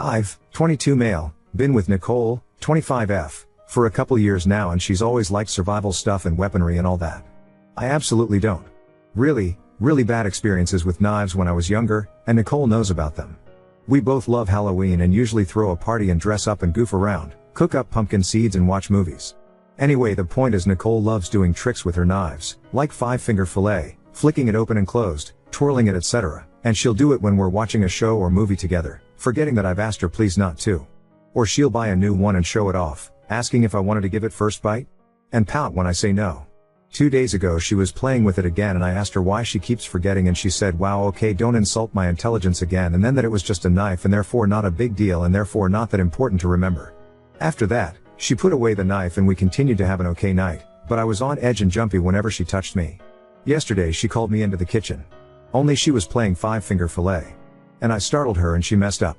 I've, 22 male, been with Nicole, 25F, for a couple years now and she's always liked survival stuff and weaponry and all that. I absolutely don't. Really bad experiences with knives when I was younger, and Nicole knows about them. We both love Halloween and usually throw a party and dress up and goof around, cook up pumpkin seeds and watch movies. Anyway, the point is Nicole loves doing tricks with her knives, like 5-finger fillet, flicking it open and closed, twirling it, etc. And she'll do it when we're watching a show or movie together, forgetting that I've asked her please not to. Or she'll buy a new one and show it off, asking if I wanted to give it first bite, and pout when I say no. 2 days ago she was playing with it again and I asked her why she keeps forgetting and she said, wow, okay, don't insult my intelligence again, and then that it was just a knife and therefore not a big deal and therefore not that important to remember. After that, she put away the knife and we continued to have an okay night, but I was on edge and jumpy whenever she touched me. Yesterday she called me into the kitchen. Only she was playing 5-finger fillet. And I startled her and she messed up.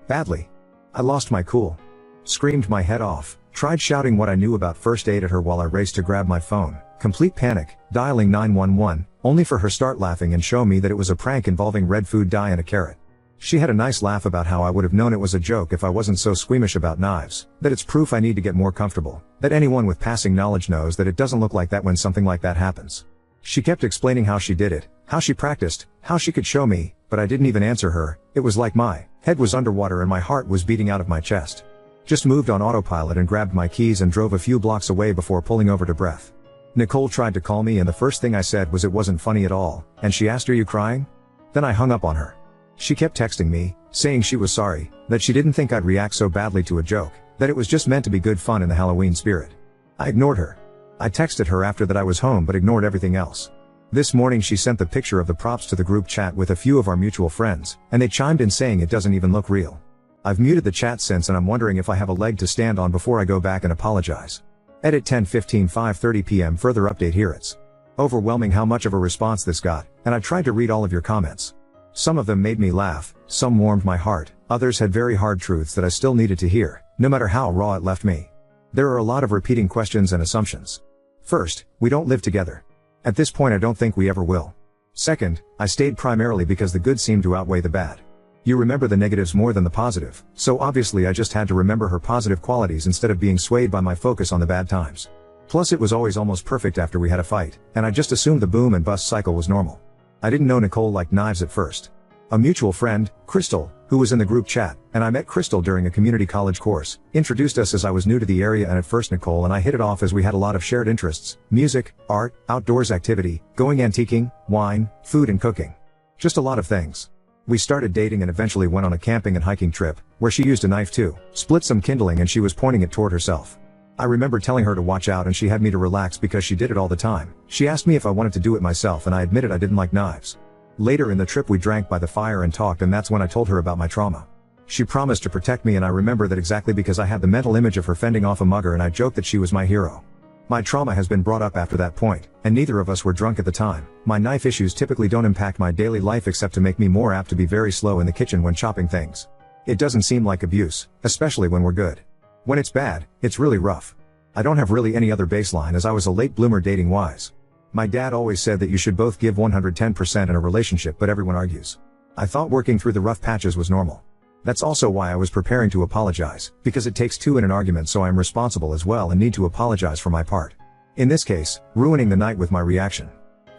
Badly. I lost my cool. Screamed my head off, tried shouting what I knew about first aid at her while I raced to grab my phone, complete panic, dialing 911, only for her start laughing and show me that it was a prank involving red food dye and a carrot. She had a nice laugh about how I would have known it was a joke if I wasn't so squeamish about knives, that it's proof I need to get more comfortable, that anyone with passing knowledge knows that it doesn't look like that when something like that happens. She kept explaining how she did it, how she practiced, how she could show me, but I didn't even answer her. It was like my head was underwater and my heart was beating out of my chest. Just moved on autopilot and grabbed my keys and drove a few blocks away before pulling over to breath. Nicole tried to call me and the first thing I said was it wasn't funny at all, and she asked, "Are you crying?" Then I hung up on her. She kept texting me, saying she was sorry, that she didn't think I'd react so badly to a joke, that it was just meant to be good fun in the Halloween spirit. I ignored her. I texted her after that I was home but ignored everything else. This morning she sent the picture of the props to the group chat with a few of our mutual friends, and they chimed in saying it doesn't even look real. I've muted the chat since and I'm wondering if I have a leg to stand on before I go back and apologize. Edit 10:15 5:30 p.m. Further update here. It's overwhelming how much of a response this got, and I tried to read all of your comments. Some of them made me laugh, some warmed my heart, others had very hard truths that I still needed to hear, no matter how raw it left me. There are a lot of repeating questions and assumptions. First, we don't live together. At this point I don't think we ever will. Second, I stayed primarily because the good seemed to outweigh the bad. You remember the negatives more than the positive, so obviously I just had to remember her positive qualities instead of being swayed by my focus on the bad times. Plus it was always almost perfect after we had a fight, and I just assumed the boom and bust cycle was normal. I didn't know Nicole liked knives at first. A mutual friend, Crystal, who was in the group chat, and I met Crystal during a community college course, introduced us as I was new to the area, and at first Nicole and I hit it off as we had a lot of shared interests: music, art, outdoors activity, going antiquing, wine, food and cooking. Just a lot of things. We started dating and eventually went on a camping and hiking trip, where she used a knife to split some kindling and she was pointing it toward herself. I remember telling her to watch out and she had me to relax because she did it all the time. She asked me if I wanted to do it myself and I admitted I didn't like knives. Later in the trip we drank by the fire and talked, and that's when I told her about my trauma. She promised to protect me, and I remember that exactly because I had the mental image of her fending off a mugger and I joked that she was my hero. My trauma has been brought up after that point, and neither of us were drunk at the time. My knife issues typically don't impact my daily life except to make me more apt to be very slow in the kitchen when chopping things. It doesn't seem like abuse, especially when we're good. When it's bad, it's really rough. I don't have really any other baseline as I was a late bloomer dating wise. My dad always said that you should both give 110% in a relationship, but everyone argues. I thought working through the rough patches was normal. That's also why I was preparing to apologize, because it takes two in an argument, so I'm responsible as well and need to apologize for my part. In this case, ruining the night with my reaction.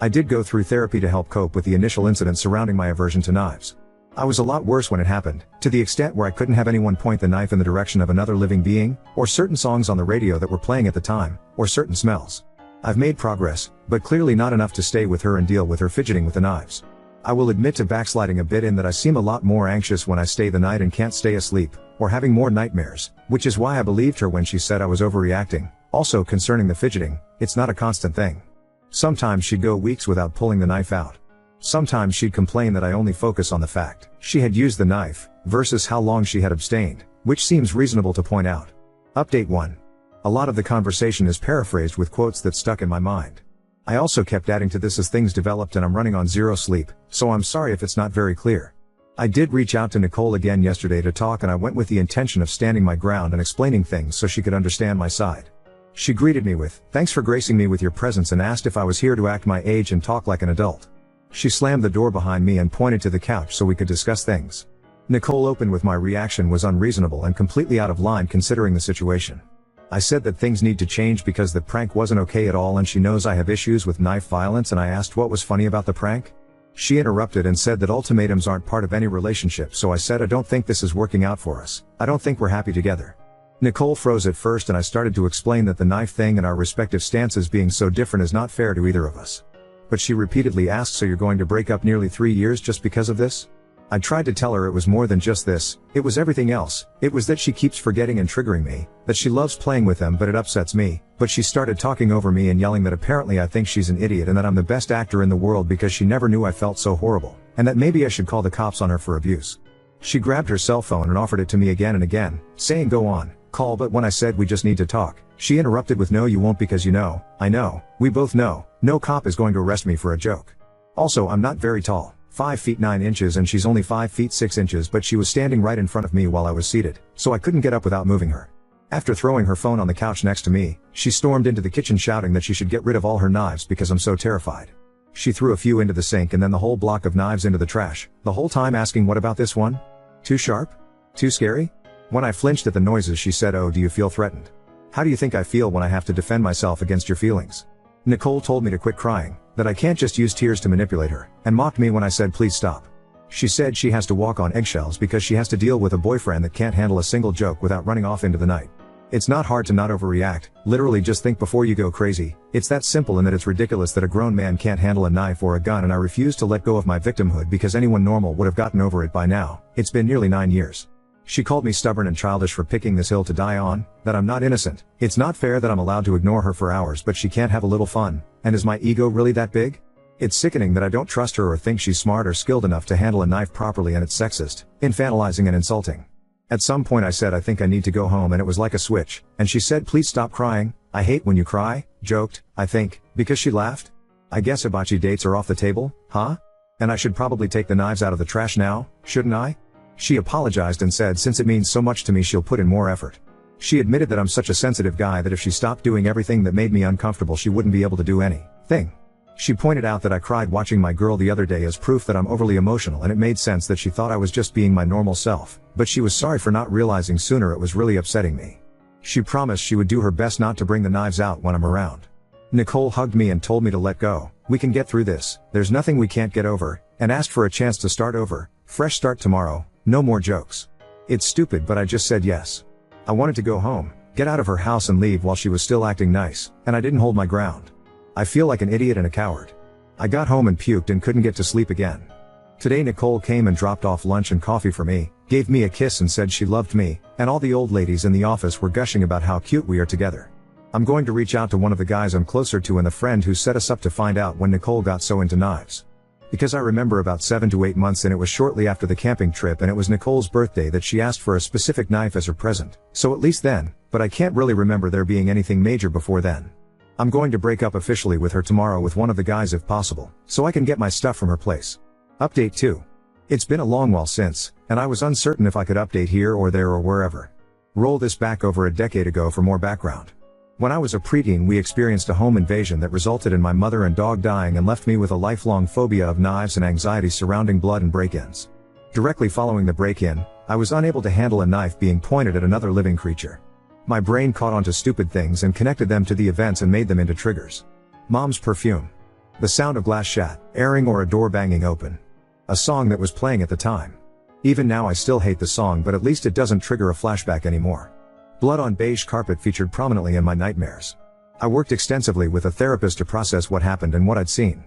I did go through therapy to help cope with the initial incident surrounding my aversion to knives. I was a lot worse when it happened, to the extent where I couldn't have anyone point the knife in the direction of another living being, or certain songs on the radio that were playing at the time, or certain smells. I've made progress, but clearly not enough to stay with her and deal with her fidgeting with the knives. I will admit to backsliding a bit in that I seem a lot more anxious when I stay the night and can't stay asleep, or having more nightmares, which is why I believed her when she said I was overreacting. Also concerning the fidgeting, it's not a constant thing. Sometimes she'd go weeks without pulling the knife out. Sometimes she'd complain that I only focus on the fact she had used the knife, versus how long she had abstained, which seems reasonable to point out. Update 1. A lot of the conversation is paraphrased with quotes that stuck in my mind. I also kept adding to this as things developed and I'm running on zero sleep, so I'm sorry if it's not very clear. I did reach out to Nicole again yesterday to talk, and I went with the intention of standing my ground and explaining things so she could understand my side. She greeted me with, "Thanks for gracing me with your presence," and asked if I was here to act my age and talk like an adult. She slammed the door behind me and pointed to the couch so we could discuss things. Nicole opened with my reaction was unreasonable and completely out of line considering the situation. I said that things need to change because the prank wasn't okay at all and she knows I have issues with knife violence, and I asked what was funny about the prank. She interrupted and said that ultimatums aren't part of any relationship, so I said I don't think this is working out for us. I don't think we're happy together. Nicole froze at first and I started to explain that the knife thing and our respective stances being so different is not fair to either of us. But she repeatedly asked, so you're going to break up nearly 3 years just because of this? I tried to tell her it was more than just this, it was everything else. It was that she keeps forgetting and triggering me, that she loves playing with them but it upsets me, but she started talking over me and yelling that apparently I think she's an idiot and that I'm the best actor in the world because she never knew I felt so horrible, and that maybe I should call the cops on her for abuse. She grabbed her cell phone and offered it to me again and again, saying go on, call, but when I said we just need to talk, she interrupted with no you won't because you know, I know, we both know, no cop is going to arrest me for a joke. Also, I'm not very tall. 5 feet 9 inches and she's only 5 feet 6 inches, but she was standing right in front of me while I was seated, so I couldn't get up without moving her. After throwing her phone on the couch next to me, she stormed into the kitchen shouting that she should get rid of all her knives because I'm so terrified. She threw a few into the sink and then the whole block of knives into the trash, the whole time asking what about this one? Too sharp? Too scary? When I flinched at the noises she said, oh, do you feel threatened? How do you think I feel when I have to defend myself against your feelings? Nicole told me to quit crying, that I can't just use tears to manipulate her, and mocked me when I said please stop. She said she has to walk on eggshells because she has to deal with a boyfriend that can't handle a single joke without running off into the night. It's not hard to not overreact, literally just think before you go crazy. It's that simple, and that it's ridiculous that a grown man can't handle a knife or a gun, and I refuse to let go of my victimhood because anyone normal would have gotten over it by now. It's been nearly 9 years. She called me stubborn and childish for picking this hill to die on, that I'm not innocent. It's not fair that I'm allowed to ignore her for hours but she can't have a little fun, and is my ego really that big? It's sickening that I don't trust her or think she's smart or skilled enough to handle a knife properly, and it's sexist, infantilizing and insulting. At some point I said I think I need to go home, and it was like a switch, and she said please stop crying, I hate when you cry, joked, I think, because she laughed. I guess hibachi dates are off the table, huh? And I should probably take the knives out of the trash now, shouldn't I? She apologized and said since it means so much to me she'll put in more effort. She admitted that I'm such a sensitive guy that if she stopped doing everything that made me uncomfortable she wouldn't be able to do anything. She pointed out that I cried watching my girl the other day as proof that I'm overly emotional, and it made sense that she thought I was just being my normal self, but she was sorry for not realizing sooner it was really upsetting me. She promised she would do her best not to bring the knives out when I'm around. Nicole hugged me and told me to let go. We can get through this, there's nothing we can't get over, and asked for a chance to start over, fresh start tomorrow, no more jokes. It's stupid but I just said yes. I wanted to go home, get out of her house and leave while she was still acting nice, and I didn't hold my ground. I feel like an idiot and a coward. I got home and puked and couldn't get to sleep again. Today Nicole came and dropped off lunch and coffee for me, gave me a kiss and said she loved me, and all the old ladies in the office were gushing about how cute we are together. I'm going to reach out to one of the guys I'm closer to and the friend who set us up to find out when Nicole got so into knives. Because I remember about 7 to 8 months and it was shortly after the camping trip and it was Nicole's birthday that she asked for a specific knife as her present, so at least then, but I can't really remember there being anything major before then. I'm going to break up officially with her tomorrow with one of the guys if possible, so I can get my stuff from her place. Update 2. It's been a long while since, and I was uncertain if I could update here or there or wherever. Roll this back over a decade ago for more background. When I was a preteen we experienced a home invasion that resulted in my mother and dog dying and left me with a lifelong phobia of knives and anxiety surrounding blood and break-ins. Directly following the break-in, I was unable to handle a knife being pointed at another living creature. My brain caught on to stupid things and connected them to the events and made them into triggers. Mom's perfume. The sound of glass shattering or a door banging open. A song that was playing at the time. Even now I still hate the song, but at least it doesn't trigger a flashback anymore. Blood on beige carpet featured prominently in my nightmares. I worked extensively with a therapist to process what happened and what I'd seen.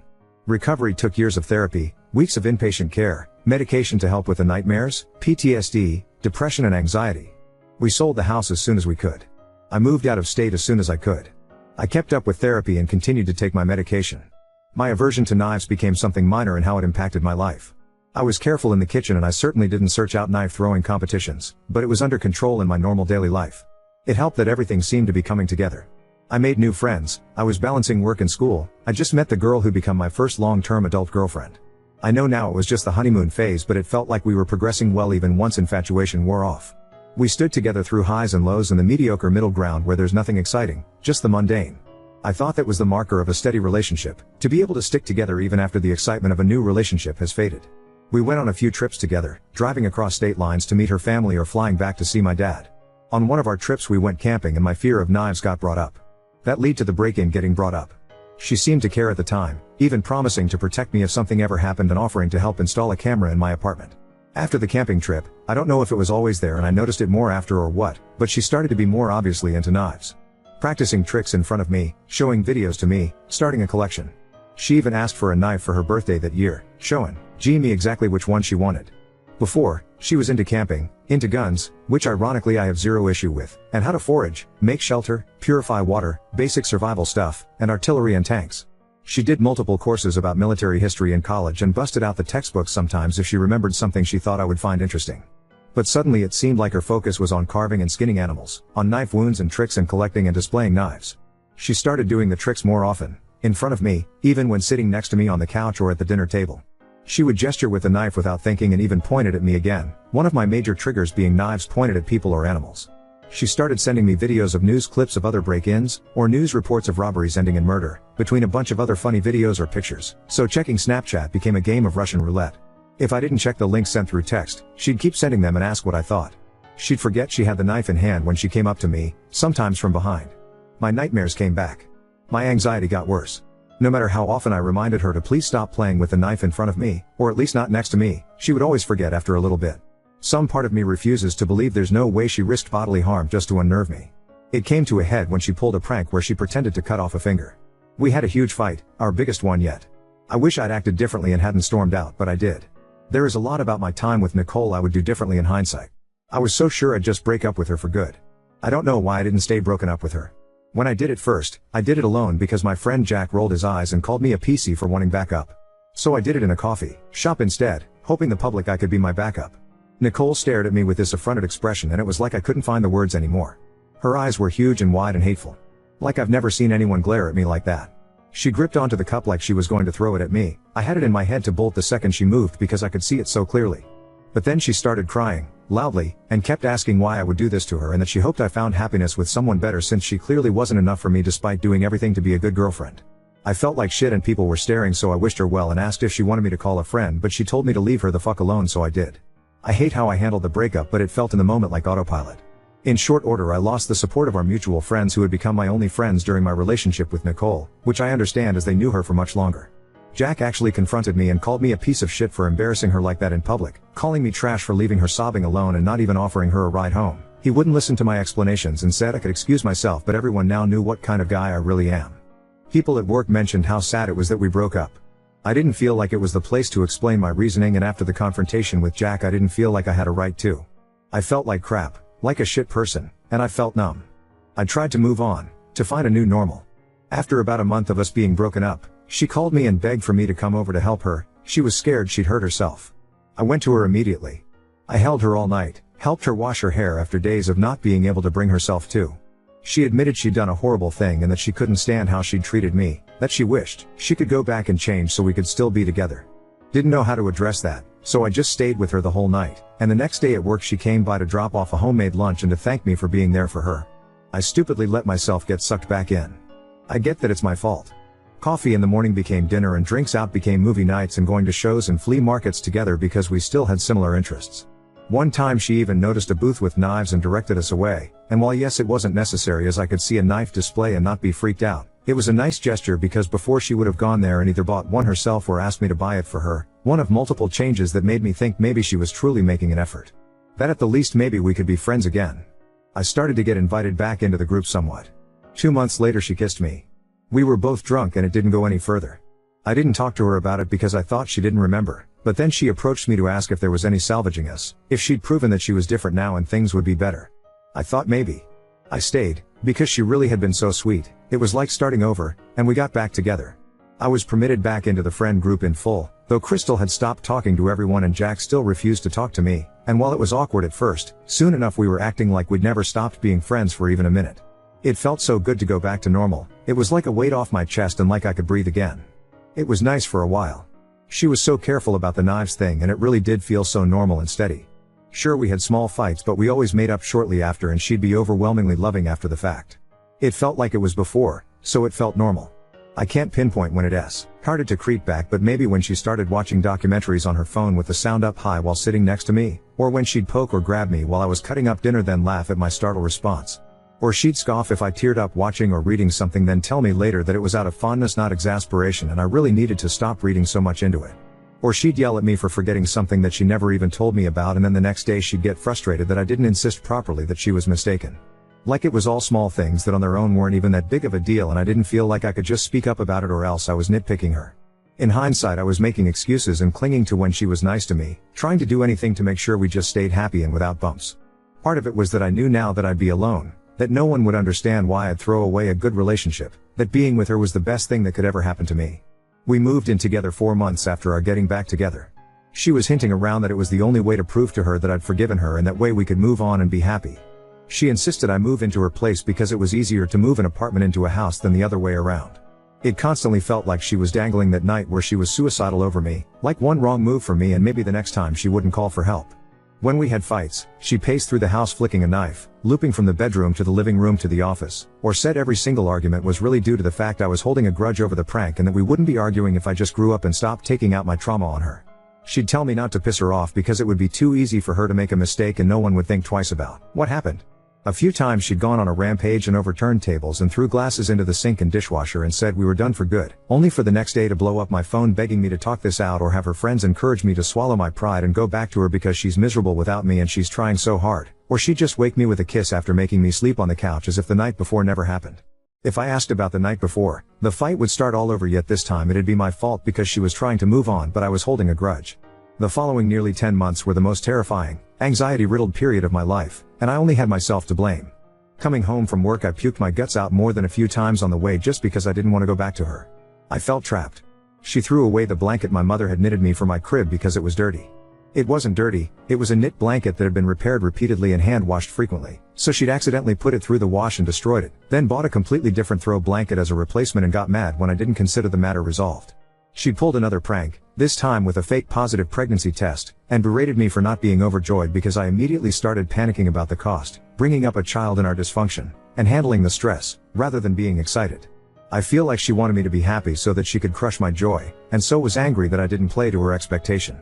Recovery took years of therapy, weeks of inpatient care, medication to help with the nightmares, PTSD, depression and anxiety. We sold the house as soon as we could. I moved out of state as soon as I could. I kept up with therapy and continued to take my medication. My aversion to knives became something minor in how it impacted my life. I was careful in the kitchen and I certainly didn't search out knife throwing competitions, but it was under control in my normal daily life. It helped that everything seemed to be coming together. I made new friends, I was balancing work and school, I just met the girl who became my first long-term adult girlfriend. I know now it was just the honeymoon phase, but it felt like we were progressing well even once infatuation wore off. We stood together through highs and lows and the mediocre middle ground where there's nothing exciting, just the mundane. I thought that was the marker of a steady relationship, to be able to stick together even after the excitement of a new relationship has faded. We went on a few trips together, driving across state lines to meet her family or flying back to see my dad. On one of our trips we went camping and my fear of knives got brought up. That led to the break-in getting brought up. She seemed to care at the time, even promising to protect me if something ever happened and offering to help install a camera in my apartment. After the camping trip, I don't know if it was always there and I noticed it more after or what, but she started to be more obviously into knives. Practicing tricks in front of me, showing videos to me, starting a collection. She even asked for a knife for her birthday that year, showing me exactly which one she wanted. Before, she was into camping, into guns, which ironically I have zero issue with, and how to forage, make shelter, purify water, basic survival stuff, and artillery and tanks. She did multiple courses about military history in college and busted out the textbooks sometimes if she remembered something she thought I would find interesting. But suddenly it seemed like her focus was on carving and skinning animals, on knife wounds and tricks and collecting and displaying knives. She started doing the tricks more often, in front of me, even when sitting next to me on the couch or at the dinner table. She would gesture with the knife without thinking and even pointed at me again, one of my major triggers being knives pointed at people or animals. She started sending me videos of news clips of other break-ins, or news reports of robberies ending in murder, between a bunch of other funny videos or pictures, so checking Snapchat became a game of Russian roulette. If I didn't check the links sent through text, she'd keep sending them and ask what I thought. She'd forget she had the knife in hand when she came up to me, sometimes from behind. My nightmares came back. My anxiety got worse. No matter how often I reminded her to please stop playing with the knife in front of me, or at least not next to me, she would always forget after a little bit. Some part of me refuses to believe there's no way she risked bodily harm just to unnerve me. It came to a head when she pulled a prank where she pretended to cut off a finger. We had a huge fight, our biggest one yet. I wish I'd acted differently and hadn't stormed out, but I did. There is a lot about my time with Nicole I would do differently in hindsight. I was so sure I'd just break up with her for good. I don't know why I didn't stay broken up with her. When I did it first, I did it alone because my friend Jack rolled his eyes and called me a PC for wanting backup. So I did it in a coffee shop instead, hoping the public I could be my backup. Nicole stared at me with this affronted expression and it was like I couldn't find the words anymore. Her eyes were huge and wide and hateful. Like I've never seen anyone glare at me like that. She gripped onto the cup like she was going to throw it at me. I had it in my head to bolt the second she moved because I could see it so clearly. But then she started crying, loudly, and kept asking why I would do this to her and that she hoped I found happiness with someone better since she clearly wasn't enough for me despite doing everything to be a good girlfriend. I felt like shit and people were staring, so I wished her well and asked if she wanted me to call a friend, but she told me to leave her the fuck alone, so I did. I hate how I handled the breakup, but it felt in the moment like autopilot. In short order I lost the support of our mutual friends who had become my only friends during my relationship with Nicole, which I understand as they knew her for much longer. Jack actually confronted me and called me a piece of shit for embarrassing her like that in public, calling me trash for leaving her sobbing alone and not even offering her a ride home. He wouldn't listen to my explanations and said I could excuse myself, but everyone now knew what kind of guy I really am. People at work mentioned how sad it was that we broke up. I didn't feel like it was the place to explain my reasoning, and after the confrontation with Jack I didn't feel like I had a right to. I felt like crap, like a shit person, and I felt numb. I tried to move on, to find a new normal. After about a month of us being broken up, she called me and begged for me to come over to help her. She was scared she'd hurt herself. I went to her immediately. I held her all night, helped her wash her hair after days of not being able to bring herself to. She admitted she'd done a horrible thing and that she couldn't stand how she'd treated me, that she wished she could go back and change so we could still be together. Didn't know how to address that, so I just stayed with her the whole night, and the next day at work she came by to drop off a homemade lunch and to thank me for being there for her. I stupidly let myself get sucked back in. I get that it's my fault. Coffee in the morning became dinner and drinks out became movie nights and going to shows and flea markets together because we still had similar interests. One time she even noticed a booth with knives and directed us away, and while yes it wasn't necessary as I could see a knife display and not be freaked out, it was a nice gesture because before she would have gone there and either bought one herself or asked me to buy it for her, one of multiple changes that made me think maybe she was truly making an effort. That at the least maybe we could be friends again. I started to get invited back into the group somewhat. 2 months later she kissed me. We were both drunk and it didn't go any further. I didn't talk to her about it because I thought she didn't remember, but then she approached me to ask if there was any salvaging us, if she'd proven that she was different now and things would be better. I thought maybe. I stayed, because she really had been so sweet. It was like starting over, and we got back together. I was permitted back into the friend group in full, though Crystal had stopped talking to everyone and Jack still refused to talk to me, and while it was awkward at first, soon enough we were acting like we'd never stopped being friends for even a minute. It felt so good to go back to normal. It was like a weight off my chest and like I could breathe again. It was nice for a while. She was so careful about the knives thing and it really did feel so normal and steady. Sure, we had small fights, but we always made up shortly after and she'd be overwhelmingly loving after the fact. It felt like it was before, so it felt normal. I can't pinpoint when it started to creep back, but maybe when she started watching documentaries on her phone with the sound up high while sitting next to me, or when she'd poke or grab me while I was cutting up dinner then laugh at my startled response. Or she'd scoff if I teared up watching or reading something then tell me later that it was out of fondness not exasperation and I really needed to stop reading so much into it. Or she'd yell at me for forgetting something that she never even told me about and then the next day she'd get frustrated that I didn't insist properly that she was mistaken. Like it was all small things that on their own weren't even that big of a deal and I didn't feel like I could just speak up about it or else I was nitpicking her. In hindsight I was making excuses and clinging to when she was nice to me, trying to do anything to make sure we just stayed happy and without bumps. Part of it was that I knew now that I'd be alone, that no one would understand why I'd throw away a good relationship, that being with her was the best thing that could ever happen to me. We moved in together 4 months after our getting back together. She was hinting around that it was the only way to prove to her that I'd forgiven her and that way we could move on and be happy. She insisted I move into her place because it was easier to move an apartment into a house than the other way around. It constantly felt like she was dangling that night where she was suicidal over me, like one wrong move for me and maybe the next time she wouldn't call for help. When we had fights, she paced through the house flicking a knife, looping from the bedroom to the living room to the office, or said every single argument was really due to the fact I was holding a grudge over the prank and that we wouldn't be arguing if I just grew up and stopped taking out my trauma on her. She'd tell me not to piss her off because it would be too easy for her to make a mistake and no one would think twice about what happened. A few times she'd gone on a rampage and overturned tables and threw glasses into the sink and dishwasher and said we were done for good, only for the next day to blow up my phone begging me to talk this out or have her friends encourage me to swallow my pride and go back to her because she's miserable without me and she's trying so hard, or she'd just wake me with a kiss after making me sleep on the couch as if the night before never happened. If I asked about the night before, the fight would start all over yet this time it'd be my fault because she was trying to move on but I was holding a grudge. The following nearly 10 months were the most terrifying, anxiety-riddled period of my life, and I only had myself to blame. Coming home from work I puked my guts out more than a few times on the way just because I didn't want to go back to her. I felt trapped. She threw away the blanket my mother had knitted me for my crib because it was dirty. It wasn't dirty, it was a knit blanket that had been repaired repeatedly and hand-washed frequently, so she'd accidentally put it through the wash and destroyed it, then bought a completely different throw blanket as a replacement and got mad when I didn't consider the matter resolved. She'd pulled another prank, this time with a fake positive pregnancy test, and berated me for not being overjoyed because I immediately started panicking about the cost, bringing up a child in our dysfunction, and handling the stress, rather than being excited. I feel like she wanted me to be happy so that she could crush my joy, and so was angry that I didn't play to her expectation.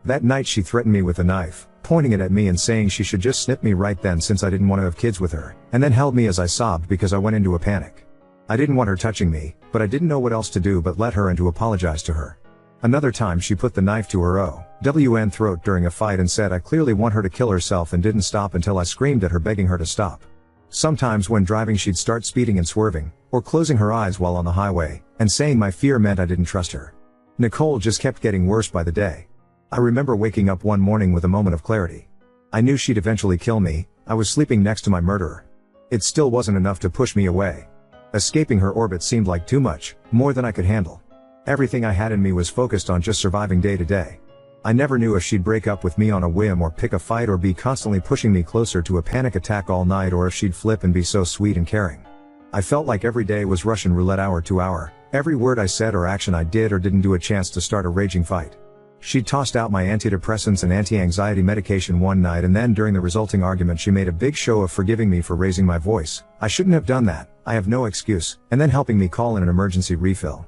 That night she threatened me with a knife, pointing it at me and saying she should just snip me right then since I didn't want to have kids with her, and then held me as I sobbed because I went into a panic. I didn't want her touching me, but I didn't know what else to do but let her and to apologize to her. Another time she put the knife to her OWN throat during a fight and said I clearly want her to kill herself and didn't stop until I screamed at her begging her to stop. Sometimes when driving she'd start speeding and swerving, or closing her eyes while on the highway, and saying my fear meant I didn't trust her. Nicole just kept getting worse by the day. I remember waking up one morning with a moment of clarity. I knew she'd eventually kill me, I was sleeping next to my murderer. It still wasn't enough to push me away. Escaping her orbit seemed like too much, more than I could handle. Everything I had in me was focused on just surviving day to day. I never knew if she'd break up with me on a whim or pick a fight or be constantly pushing me closer to a panic attack all night or if she'd flip and be so sweet and caring. I felt like every day was Russian roulette hour to hour, every word I said or action I did or didn't do a chance to start a raging fight. She'd tossed out my antidepressants and anti-anxiety medication one night and then during the resulting argument she made a big show of forgiving me for raising my voice. I shouldn't have done that, I have no excuse, and then helping me call in an emergency refill.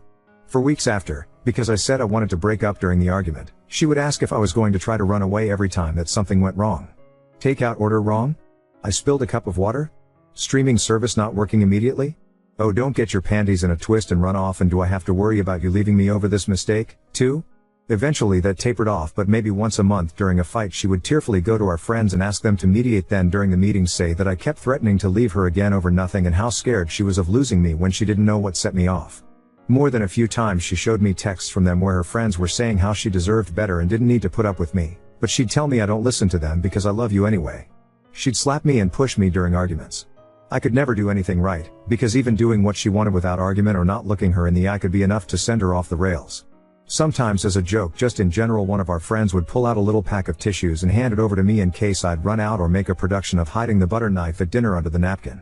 For weeks after, because I said I wanted to break up during the argument, she would ask if I was going to try to run away every time that something went wrong. Takeout order wrong? I spilled a cup of water? Streaming service not working immediately? Oh, don't get your panties in a twist and run off, and do I have to worry about you leaving me over this mistake, too? Eventually that tapered off, but maybe once a month during a fight she would tearfully go to our friends and ask them to mediate, then during the meetings say that I kept threatening to leave her again over nothing and how scared she was of losing me when she didn't know what set me off. More than a few times she showed me texts from them where her friends were saying how she deserved better and didn't need to put up with me, but she'd tell me I don't listen to them because I love you anyway. She'd slap me and push me during arguments. I could never do anything right, because even doing what she wanted without argument or not looking her in the eye could be enough to send her off the rails. Sometimes as a joke, just in general, one of our friends would pull out a little pack of tissues and hand it over to me in case I'd run out or make a production of hiding the butter knife at dinner under the napkin.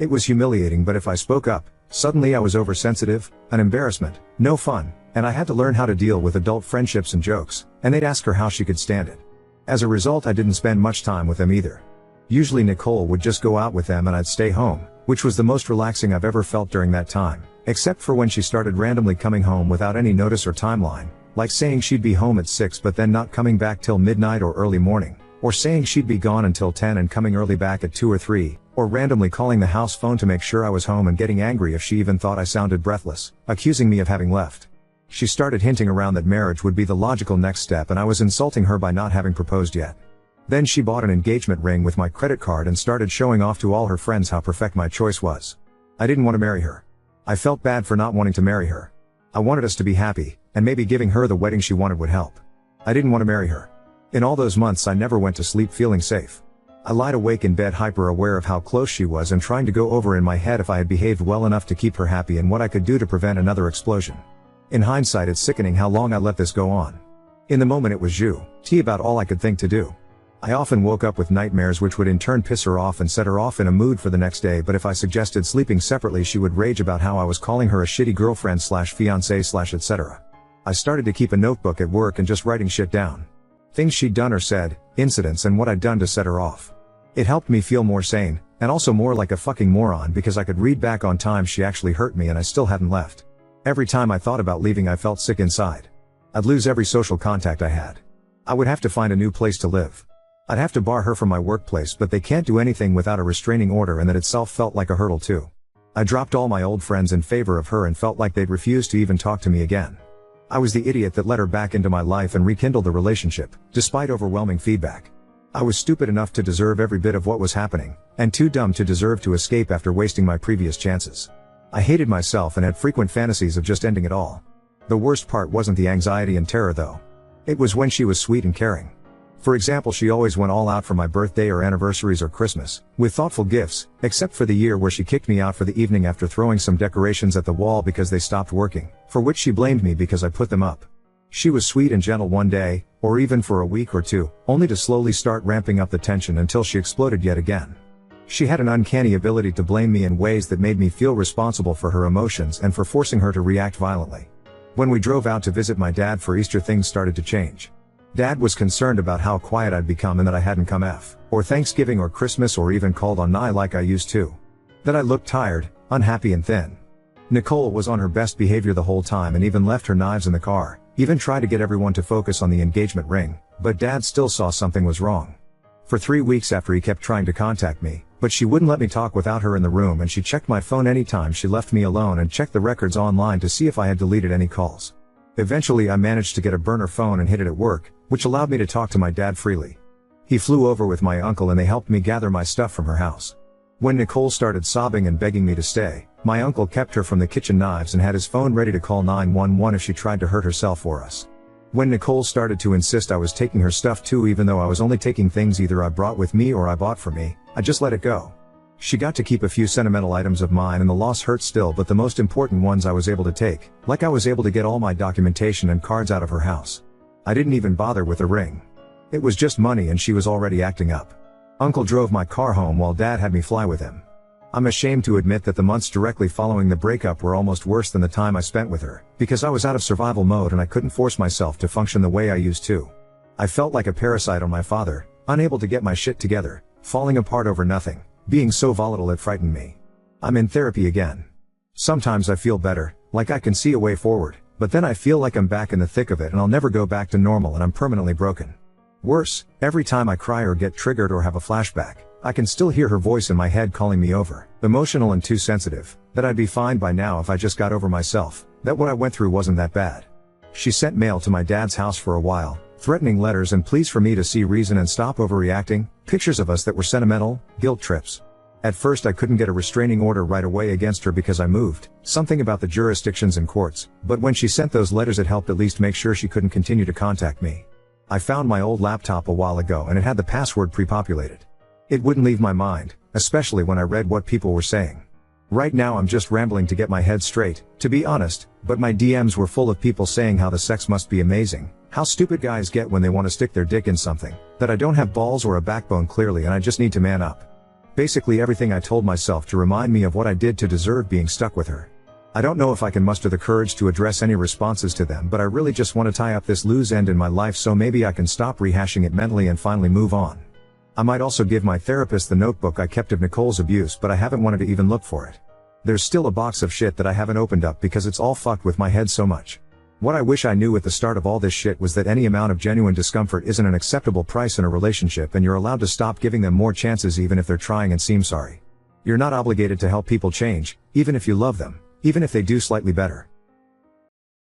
It was humiliating, but if I spoke up, suddenly I was oversensitive, an embarrassment, no fun, and I had to learn how to deal with adult friendships and jokes, and they'd ask her how she could stand it. As a result, I didn't spend much time with them either. Usually Nicole would just go out with them and I'd stay home, which was the most relaxing I've ever felt during that time, Except for when she started randomly coming home without any notice or timeline, like saying she'd be home at 6 but then not coming back till midnight or early morning, or saying she'd be gone until 10 and coming early back at 2 or 3, or randomly calling the house phone to make sure I was home and getting angry if she even thought I sounded breathless, accusing me of having left. She started hinting around that marriage would be the logical next step and I was insulting her by not having proposed yet. Then she bought an engagement ring with my credit card and started showing off to all her friends how perfect my choice was. I didn't want to marry her. I felt bad for not wanting to marry her. I wanted us to be happy, and maybe giving her the wedding she wanted would help. I didn't want to marry her. In all those months I never went to sleep feeling safe. I lied awake in bed hyper aware of how close she was and trying to go over in my head if I had behaved well enough to keep her happy and what I could do to prevent another explosion. In hindsight it's sickening how long I let this go on. In the moment it was T about all I could think to do. I often woke up with nightmares which would in turn piss her off and set her off in a mood for the next day, but if I suggested sleeping separately she would rage about how I was calling her a shitty girlfriend slash fiancé slash etc. I started to keep a notebook at work and just writing shit down. Things she'd done or said, incidents and what I'd done to set her off. It helped me feel more sane, and also more like a fucking moron because I could read back on times she actually hurt me and I still hadn't left. Every time I thought about leaving I felt sick inside. I'd lose every social contact I had. I would have to find a new place to live. I'd have to bar her from my workplace, but they can't do anything without a restraining order, and that itself felt like a hurdle too. I dropped all my old friends in favor of her and felt like they'd refuse to even talk to me again. I was the idiot that let her back into my life and rekindled the relationship, despite overwhelming feedback. I was stupid enough to deserve every bit of what was happening, and too dumb to deserve to escape after wasting my previous chances. I hated myself and had frequent fantasies of just ending it all. The worst part wasn't the anxiety and terror though. It was when she was sweet and caring. For example, she always went all out for my birthday or anniversaries or Christmas, with thoughtful gifts, except for the year where she kicked me out for the evening after throwing some decorations at the wall because they stopped working, for which she blamed me because I put them up. She was sweet and gentle one day, or even for a week or two, only to slowly start ramping up the tension until she exploded yet again. She had an uncanny ability to blame me in ways that made me feel responsible for her emotions and for forcing her to react violently. When we drove out to visit my dad for Easter, things started to change. Dad was concerned about how quiet I'd become and that I hadn't come or Thanksgiving or Christmas or even called on Nye like I used to. That I looked tired, unhappy and thin. Nicole was on her best behavior the whole time and even left her knives in the car, even tried to get everyone to focus on the engagement ring, but Dad still saw something was wrong. For 3 weeks after he kept trying to contact me, but she wouldn't let me talk without her in the room, and she checked my phone anytime she left me alone and checked the records online to see if I had deleted any calls. Eventually I managed to get a burner phone and hid it at work, which allowed me to talk to my dad freely. He flew over with my uncle and they helped me gather my stuff from her house. When Nicole started sobbing and begging me to stay, my uncle kept her from the kitchen knives and had his phone ready to call 911 if she tried to hurt herself for us. When Nicole started to insist I was taking her stuff too, even though I was only taking things either I brought with me or I bought for me, I just let it go. She got to keep a few sentimental items of mine and the loss hurt still, but the most important ones I was able to take, like I was able to get all my documentation and cards out of her house. I didn't even bother with the ring. It was just money and she was already acting up. Uncle drove my car home while Dad had me fly with him. I'm ashamed to admit that the months directly following the breakup were almost worse than the time I spent with her, because I was out of survival mode and I couldn't force myself to function the way I used to. I felt like a parasite on my father, unable to get my shit together, falling apart over nothing, being so volatile it frightened me. I'm in therapy again. Sometimes I feel better, like I can see a way forward, but then I feel like I'm back in the thick of it and I'll never go back to normal and I'm permanently broken. Worse, every time I cry or get triggered or have a flashback, I can still hear her voice in my head calling me over, emotional and too sensitive, that I'd be fine by now if I just got over myself, that what I went through wasn't that bad. She sent mail to my dad's house for a while, threatening letters and pleas for me to see reason and stop overreacting, pictures of us that were sentimental, guilt trips. At first I couldn't get a restraining order right away against her because I moved, something about the jurisdictions and courts, but when she sent those letters it helped at least make sure she couldn't continue to contact me. I found my old laptop a while ago and it had the password pre-populated. It wouldn't leave my mind, especially when I read what people were saying. Right now I'm just rambling to get my head straight, to be honest, but my DMs were full of people saying how the sex must be amazing, how stupid guys get when they want to stick their dick in something, that I don't have balls or a backbone clearly and I just need to man up. Basically everything I told myself to remind me of what I did to deserve being stuck with her. I don't know if I can muster the courage to address any responses to them, but I really just want to tie up this loose end in my life so maybe I can stop rehashing it mentally and finally move on. I might also give my therapist the notebook I kept of Nicole's abuse, but I haven't wanted to even look for it. There's still a box of shit that I haven't opened up because it's all fucked with my head so much. What I wish I knew at the start of all this shit was that any amount of genuine discomfort isn't an acceptable price in a relationship, and you're allowed to stop giving them more chances even if they're trying and seem sorry. You're not obligated to help people change, even if you love them, even if they do slightly better.